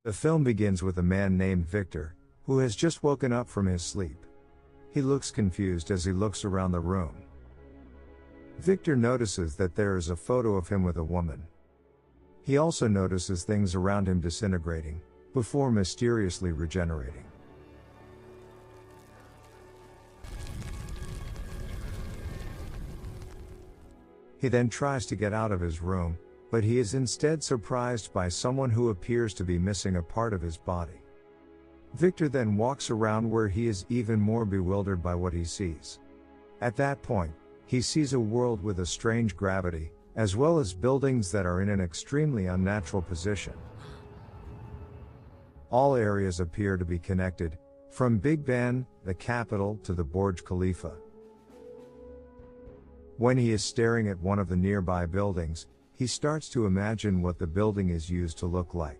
The film begins with a man named Victor, who has just woken up from his sleep. He looks confused as he looks around the room. Victor notices that there is a photo of him with a woman. He also notices things around him disintegrating, before mysteriously regenerating. He then tries to get out of his room, but he is instead surprised by someone who appears to be missing a part of his body. Victor then walks around where he is even more bewildered by what he sees. At that point, he sees a world with a strange gravity, as well as buildings that are in an extremely unnatural position. All areas appear to be connected, from Big Ben, the capital, to the Burj Khalifa. When he is staring at one of the nearby buildings, he starts to imagine what the building is used to look like.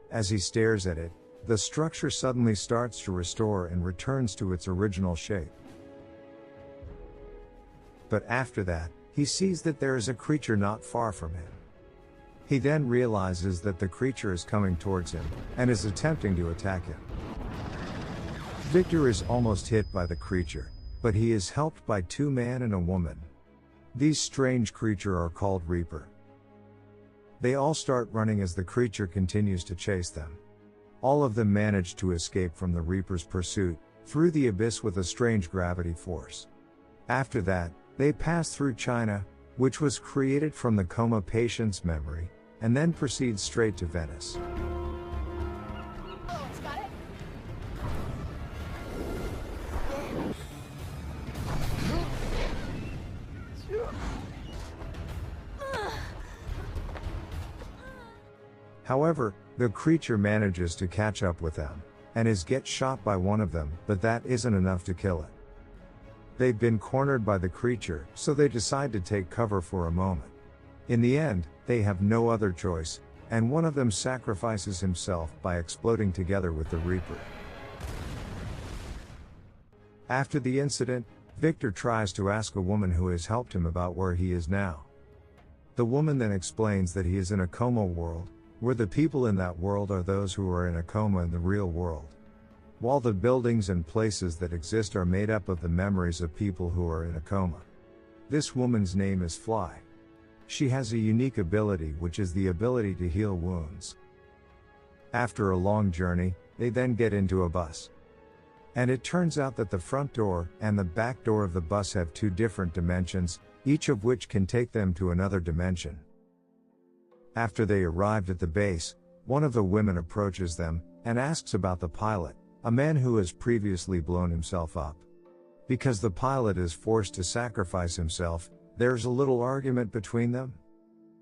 As he stares at it, the structure suddenly starts to restore and returns to its original shape. But after that, he sees that there is a creature not far from him. He then realizes that the creature is coming towards him, and is attempting to attack him. Victor is almost hit by the creature, but he is helped by two men and a woman. These strange creatures are called Reaper. They all start running as the creature continues to chase them. All of them manage to escape from the Reaper's pursuit, through the abyss with a strange gravity force. After that, they pass through China, which was created from the Koma patient's memory, and then proceed straight to Venice. However, the creature manages to catch up with them, and gets shot by one of them, but that isn't enough to kill it. They've been cornered by the creature, so they decide to take cover for a moment. In the end, they have no other choice, and one of them sacrifices himself by exploding together with the Reaper. After the incident, Victor tries to ask a woman who has helped him about where he is now. The woman then explains that he is in a coma world, where the people in that world are those who are in a coma in the real world. While the buildings and places that exist are made up of the memories of people who are in a coma. This woman's name is Fly. She has a unique ability, which is the ability to heal wounds. After a long journey, they then get into a bus. And it turns out that the front door and the back door of the bus have two different dimensions, each of which can take them to another dimension. After they arrived at the base, one of the women approaches them, and asks about the pilot, a man who has previously blown himself up. Because the pilot is forced to sacrifice himself, there's a little argument between them.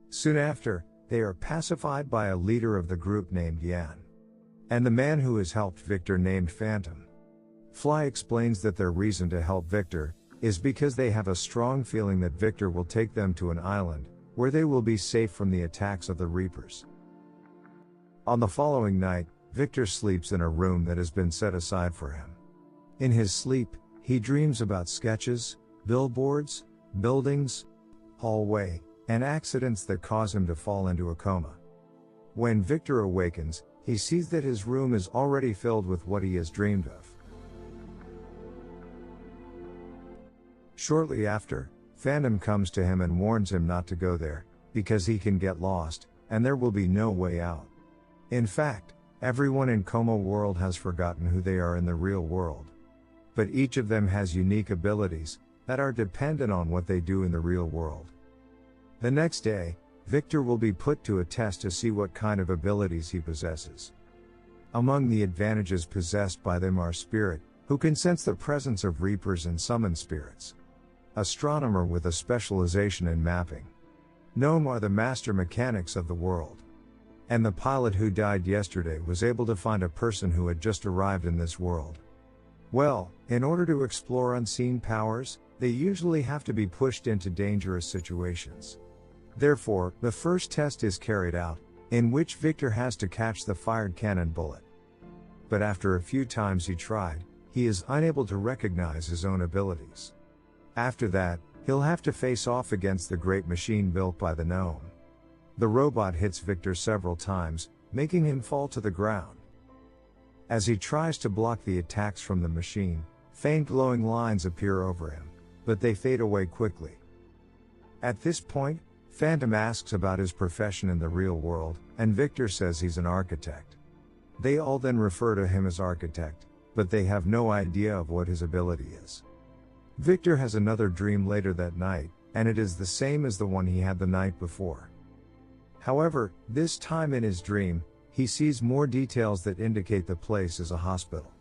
Soon after, they are pacified by a leader of the group named Yan. And the man who has helped Victor named Phantom. Fly explains that their reason to help Victor is because they have a strong feeling that Victor will take them to an island, where they will be safe from the attacks of the Reapers. On the following night, Victor sleeps in a room that has been set aside for him. In his sleep, he dreams about sketches, billboards, buildings, hallway, and accidents that cause him to fall into a coma. When Victor awakens, he sees that his room is already filled with what he has dreamed of. Shortly after, Phantom comes to him and warns him not to go there, because he can get lost, and there will be no way out. In fact, everyone in Koma world has forgotten who they are in the real world. But each of them has unique abilities, that are dependent on what they do in the real world. The next day, Victor will be put to a test to see what kind of abilities he possesses. Among the advantages possessed by them are Spirit, who can sense the presence of Reapers and summon spirits. Astronomer with a specialization in mapping. Gnome are the master mechanics of the world. And the pilot who died yesterday was able to find a person who had just arrived in this world. Well, in order to explore unseen powers, they usually have to be pushed into dangerous situations. Therefore, the first test is carried out, in which Victor has to catch the fired cannon bullet. But after a few times he tried, he is unable to recognize his own abilities. After that, he'll have to face off against the great machine built by the gnome. The robot hits Victor several times, making him fall to the ground. As he tries to block the attacks from the machine, faint glowing lines appear over him, but they fade away quickly. At this point, Phantom asks about his profession in the real world, and Victor says he's an architect. They all then refer to him as architect, but they have no idea of what his ability is. Victor has another dream later that night, and it is the same as the one he had the night before. However, this time in his dream, he sees more details that indicate the place is a hospital.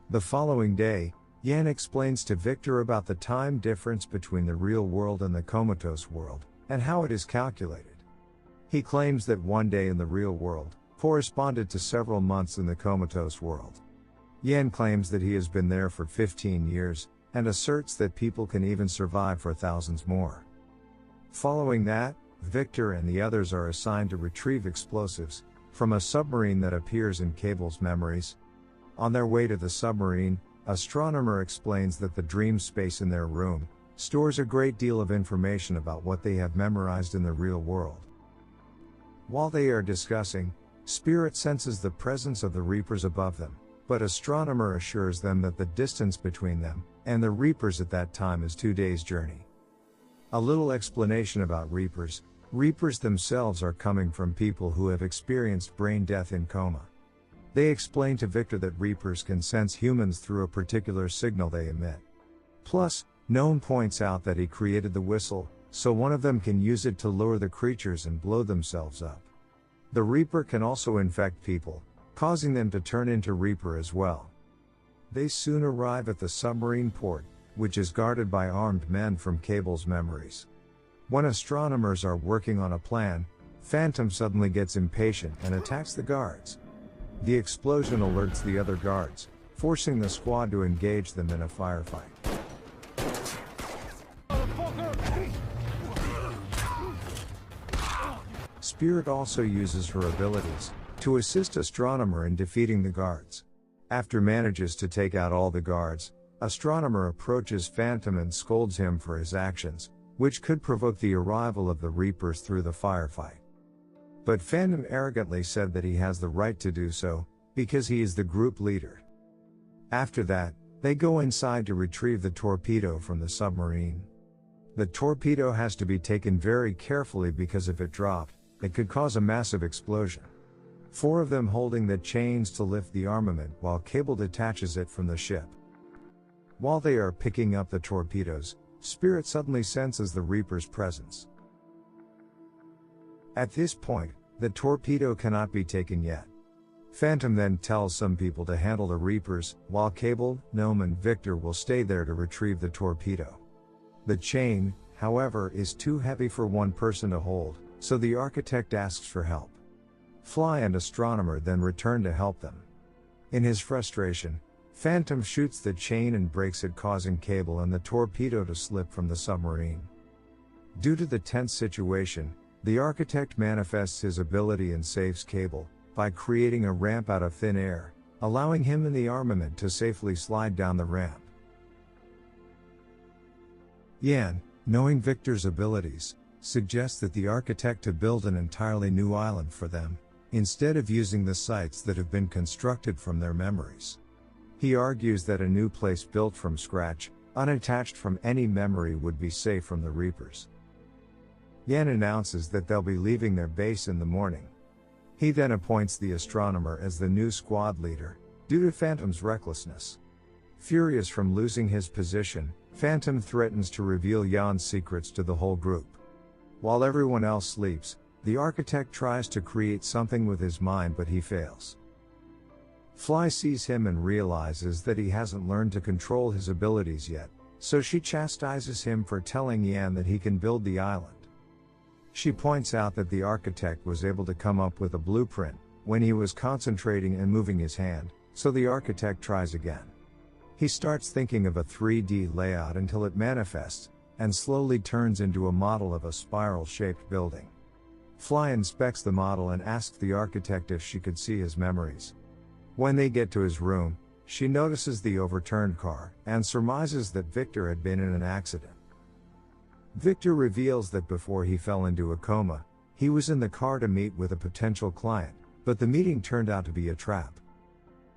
The following day, Yan explains to Victor about the time difference between the real world and the comatose world, and how it is calculated. He claims that one day in the real world corresponded to several months in the comatose world. Yan claims that he has been there for 15 years, and asserts that people can even survive for thousands more. Following that, Victor and the others are assigned to retrieve explosives from a submarine that appears in Cable's memories. On their way to the submarine, Astronomer explains that the dream space in their room stores a great deal of information about what they have memorized in the real world. While they are discussing, Spirit senses the presence of the Reapers above them, but Astronomer assures them that the distance between them and the Reapers at that time is 2 days' journey. A little explanation about Reapers. Reapers themselves are coming from people who have experienced brain death in coma. They explain to Victor that Reapers can sense humans through a particular signal they emit. Plus, Gnome points out that he created the whistle, so one of them can use it to lure the creatures and blow themselves up. The Reaper can also infect people, causing them to turn into Reaper as well. They soon arrive at the submarine port, which is guarded by armed men from Cable's memories. When astronomers are working on a plan, Phantom suddenly gets impatient and attacks the guards. The explosion alerts the other guards, forcing the squad to engage them in a firefight. Spirit also uses her abilities to assist Astronomer in defeating the guards. After manages to take out all the guards, Astronomer approaches Phantom and scolds him for his actions, which could provoke the arrival of the Reapers through the firefight. But Phantom arrogantly said that he has the right to do so, because he is the group leader. After that, they go inside to retrieve the torpedo from the submarine. The torpedo has to be taken very carefully because if it dropped, it could cause a massive explosion. 4 of them holding the chains to lift the armament while Cable detaches it from the ship. While they are picking up the torpedoes, Spirit suddenly senses the Reaper's presence. At this point, the torpedo cannot be taken yet. Phantom then tells some people to handle the Reapers, while Cable, Gnome and Victor will stay there to retrieve the torpedo. The chain, however, is too heavy for one person to hold, so the architect asks for help. Fly and Astronomer then return to help them. In his frustration, Phantom shoots the chain and breaks it, causing Cable and the torpedo to slip from the submarine. Due to the tense situation, the architect manifests his ability and saves Cable by creating a ramp out of thin air, allowing him and the armament to safely slide down the ramp. Yan, knowing Victor's abilities, suggests that the architect to build an entirely new island for them, instead of using the sites that have been constructed from their memories. He argues that a new place built from scratch, unattached from any memory, would be safe from the Reapers. Yan announces that they'll be leaving their base in the morning. He then appoints the Astronomer as the new squad leader, due to Phantom's recklessness. Furious from losing his position, Phantom threatens to reveal Yan's secrets to the whole group. While everyone else sleeps, the architect tries to create something with his mind, but he fails. Fly sees him and realizes that he hasn't learned to control his abilities yet, so she chastises him for telling Yan that he can build the island. She points out that the architect was able to come up with a blueprint when he was concentrating and moving his hand, so the architect tries again. He starts thinking of a 3D layout until it manifests, and slowly turns into a model of a spiral-shaped building. Fly inspects the model and asks the architect if she could see his memories. When they get to his room, she notices the overturned car, and surmises that Victor had been in an accident. Victor reveals that before he fell into a coma, he was in the car to meet with a potential client, But the meeting turned out to be a trap.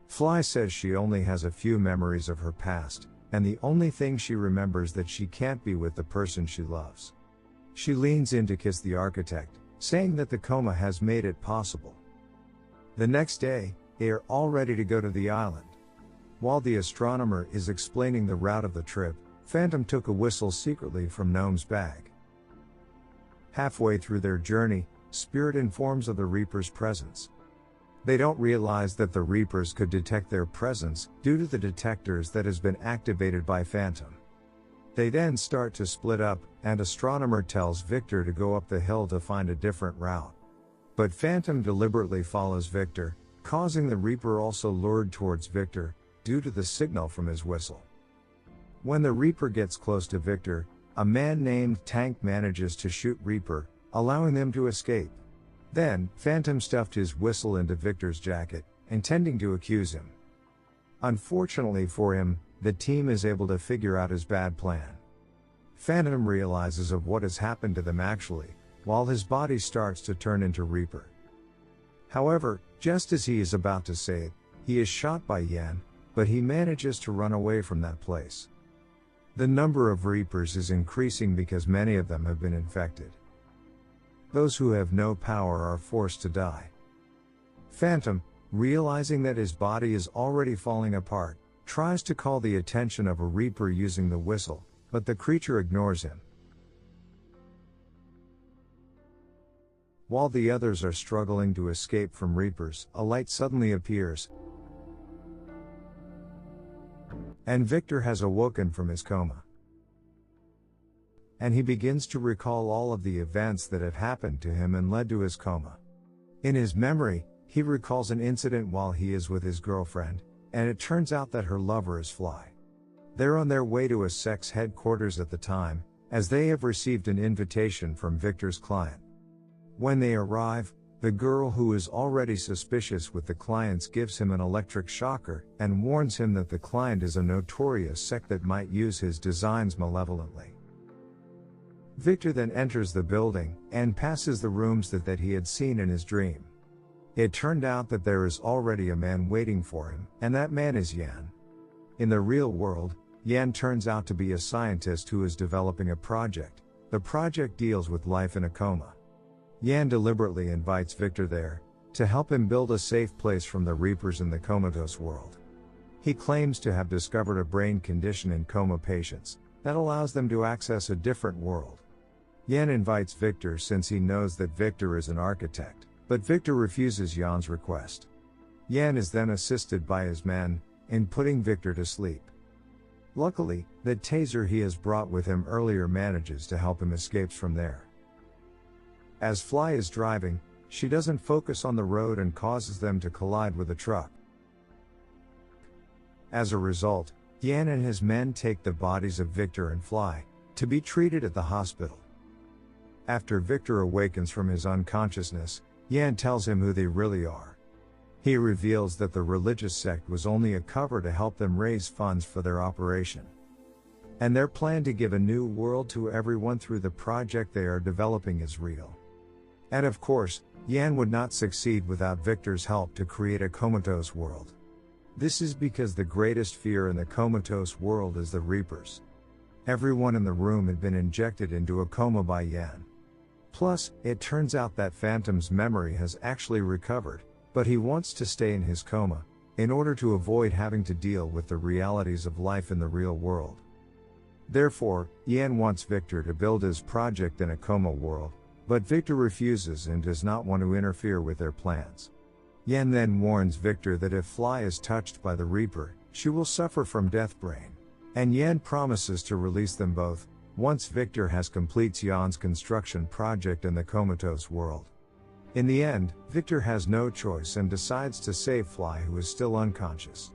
Fly says she only has a few memories of her past, and the only thing she remembers that she can't be with the person she loves. She leans in to kiss the architect, saying that the coma has made it possible. The next day, they are all ready to go to the island. While the astronomer is explaining the route of the trip, Phantom took a whistle secretly from Gnome's bag. Halfway through their journey, Spirit informs of the Reaper's presence. They don't realize that the Reapers could detect their presence due to the detectors that has been activated by Phantom. They then start to split up, and Astronomer tells Victor to go up the hill to find a different route. But Phantom deliberately follows Victor, causing the Reaper also lured towards Victor, due to the signal from his whistle. When the Reaper gets close to Victor, a man named Tank manages to shoot Reaper, allowing them to escape. Then, Phantom stuffed his whistle into Victor's jacket, intending to accuse him. Unfortunately for him, the team is able to figure out his bad plan. Phantom realizes of what has happened to them actually, while his body starts to turn into Reaper. However, just as he is about to say it, he is shot by Yan, but he manages to run away from that place. The number of Reapers is increasing because many of them have been infected. Those who have no power are forced to die. Phantom, realizing that his body is already falling apart, tries to call the attention of a Reaper using the whistle, but the creature ignores him. While the others are struggling to escape from Reapers, a light suddenly appears, and Victor has awoken from his coma. And he begins to recall all of the events that have happened to him and led to his coma. In his memory, he recalls an incident while he is with his girlfriend, and it turns out that her lover is Fly. They're on their way to a sex headquarters at the time, as they have received an invitation from Victor's client. When they arrive, the girl who is already suspicious with the clients gives him an electric shocker and warns him that the client is a notorious sect that might use his designs malevolently. Victor then enters the building and passes the rooms that he had seen in his dream. It turned out that there is already a man waiting for him, and that man is Yan. In the real world, Yan turns out to be a scientist who is developing a project. The project deals with life in a coma. Yan deliberately invites Victor there, to help him build a safe place from the Reapers in the comatose world. He claims to have discovered a brain condition in coma patients, that allows them to access a different world. Yan invites Victor since he knows that Victor is an architect, but Victor refuses Yan's request. Yan is then assisted by his men, in putting Victor to sleep. Luckily, the taser he has brought with him earlier manages to help him escape from there. As Fly is driving, she doesn't focus on the road and causes them to collide with a truck. As a result, Yan and his men take the bodies of Victor and Fly, to be treated at the hospital. After Victor awakens from his unconsciousness, Yan tells him who they really are. He reveals that the religious sect was only a cover to help them raise funds for their operation. And their plan to give a new world to everyone through the project they are developing is real. And of course, Yan would not succeed without Victor's help to create a comatose world. This is because the greatest fear in the comatose world is the Reapers. Everyone in the room had been injected into a coma by Yan. Plus, it turns out that Phantom's memory has actually recovered, but he wants to stay in his coma, in order to avoid having to deal with the realities of life in the real world. Therefore, Yan wants Victor to build his project in a coma world, but Victor refuses and does not want to interfere with their plans. Yan then warns Victor that if Fly is touched by the Reaper, she will suffer from death brain. And Yan promises to release them both, once Victor has completes Yan's construction project in the comatose world. In the end, Victor has no choice and decides to save Fly, who is still unconscious.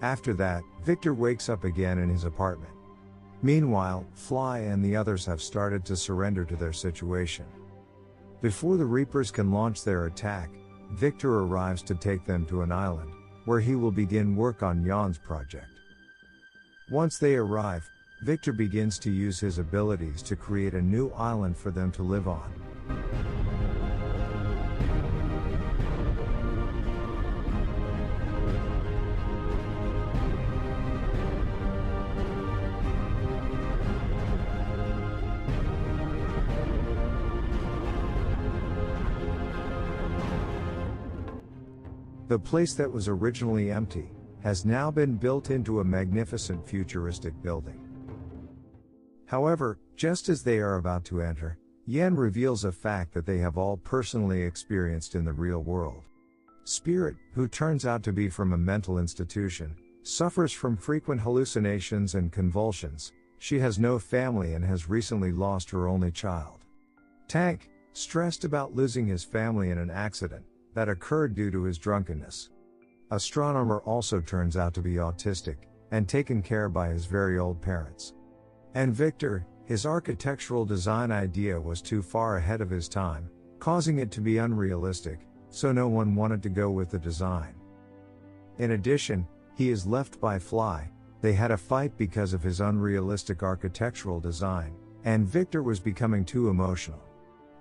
After that, Victor wakes up again in his apartment. Meanwhile, Fly and the others have started to surrender to their situation. Before the Reapers can launch their attack, Victor arrives to take them to an island, where he will begin work on Yan's project. Once they arrive, Victor begins to use his abilities to create a new island for them to live on. The place that was originally empty has now been built into a magnificent futuristic building. However, just as they are about to enter, Yan reveals a fact that they have all personally experienced in the real world. Spirit, who turns out to be from a mental institution, suffers from frequent hallucinations and convulsions. She has no family and has recently lost her only child. Tank, stressed about losing his family in an accident that occurred due to his drunkenness. Astronomer also turns out to be autistic and taken care by his very old parents. And Victor, his architectural design idea was too far ahead of his time, causing it to be unrealistic, so no one wanted to go with the design. In addition, he is left by Fly. They had a fight because of his unrealistic architectural design, and Victor was becoming too emotional.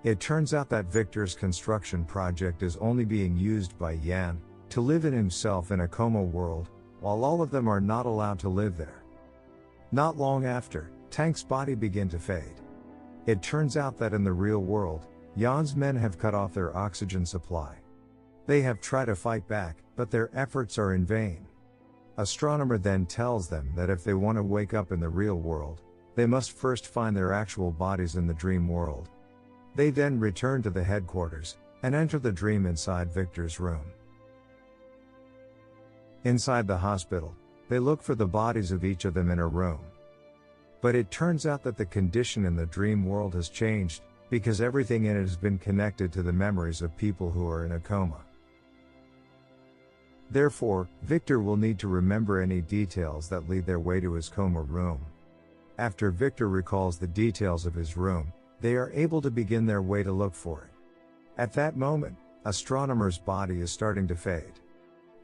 It turns out that Victor's construction project is only being used by Yan to live in himself in a Koma world, while all of them are not allowed to live there. Not long after, Tank's body began to fade. It turns out that in the real world, Yan's men have cut off their oxygen supply. They have tried to fight back, but their efforts are in vain. Astronomer then tells them that if they want to wake up in the real world, they must first find their actual bodies in the dream world. They then return to the headquarters, and enter the dream inside Victor's room. Inside the hospital, they look for the bodies of each of them in a room. But it turns out that the condition in the dream world has changed, because everything in it has been connected to the memories of people who are in a coma. Therefore, Victor will need to remember any details that lead their way to his coma room. After Victor recalls the details of his room, they are able to begin their way to look for it. At that moment, Astronomer's body is starting to fade.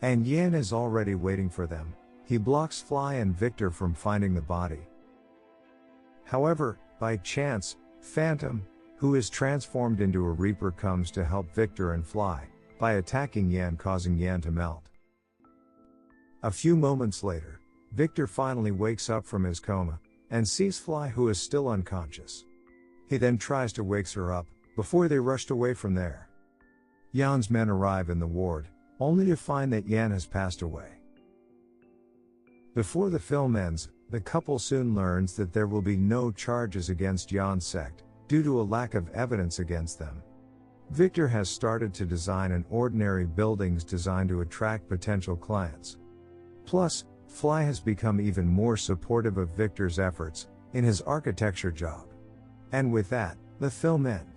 And Yan is already waiting for them. He blocks Fly and Victor from finding the body. However, by chance, Phantom, who is transformed into a Reaper, comes to help Victor and Fly by attacking Yan, causing Yan to melt. A few moments later, Victor finally wakes up from his coma and sees Fly, who is still unconscious. He then tries to wake her up before they rushed away from there. Yan's men arrive in the ward, only to find that Yan has passed away. Before the film ends, the couple soon learns that there will be no charges against Yan's sect, due to a lack of evidence against them. Victor has started to design an ordinary buildings designed to attract potential clients. Plus, Fly has become even more supportive of Victor's efforts in his architecture job. And with that, the film ends.